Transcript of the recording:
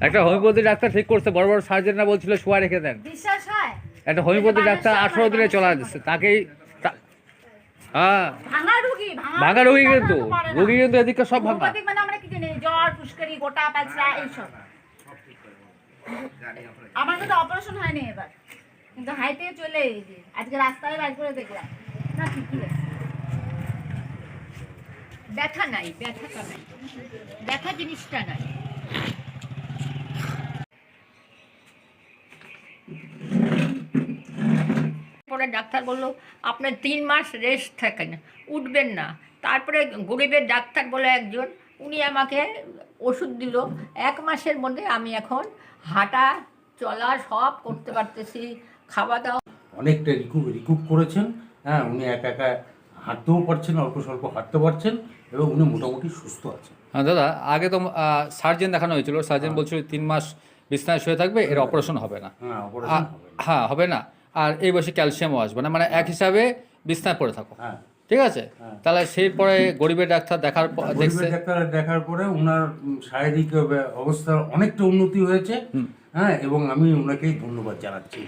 একটা homeopathy doctor ঠিক করছে, বড় বড় সার্জনরা বলছিল শোয়া রেখে দেন। বিশ্বাস হয়? একটা হোমিওপ্যাথি ডাক্তার 18 দিনে চলা দিচ্ছে তাকেই। হ্যাঁ, ভাঙা রোগী কিন্তু, রোগী কিন্তু এদিকে সব ভাঙা। মানে আমরা কি জানি, জ্বর, ফুসকারি, গোটা পাঁচরা এইসব। আমার কিন্তু অপারেশন হয়নি এবার, কিন্তু হাইটে চলে এসেছি। আজকে রাস্তায় বাইর করে দেখলাম না, ঠিকই আছে। ব্যথা নাই, ব্যথাটা নাই, ব্যথা জিনিসটা নাই। পরে ডাক্তার বললো আপনার 3 মাস রেস্ট থাকেন, উঠবেন না। তারপরে গরিবের ডাক্তার বলে একজন, উনি আমাকে ওষুধ দিল। 1 মাসের মধ্যে আমি এখন হাঁটা চলা সব করতে পারতেছি, খাওয়া দাওয়া অনেকটা রিকুপ করেছেন। হ্যাঁ, উনি একা একা হাঁটতেও পারছেন, অল্প স্বল্প হাঁটতে পারছেন এবং উনি মোটামুটি সুস্থ আছেন। হ্যাঁ দাদা, আগে তো সার্জেন দেখানো হয়েছিল, সার্জেন বলছিল 3 মাস বিছনায় শুয়ে থাকবে, এর অপারেশন হবে না। হ্যাঁ, অপারেশন হবে না। হ্যাঁ, হবে না। আর এই বয়সে ক্যালসিয়ামও আসবে না, মানে এক হিসাবে বিছনায় পড়ে থাকো। হ্যাঁ, ঠিক আছে। তাহলে সেই পরে গরিবের ডাক্তার দেখার পর দেখছে, ডাক্তার দেখার পরে ওনার শারীরিক অবস্থার অনেকটা উন্নতি হয়েছে। হ্যাঁ, এবং আমি ওনাকেই ধন্যবাদ জানাচ্ছি।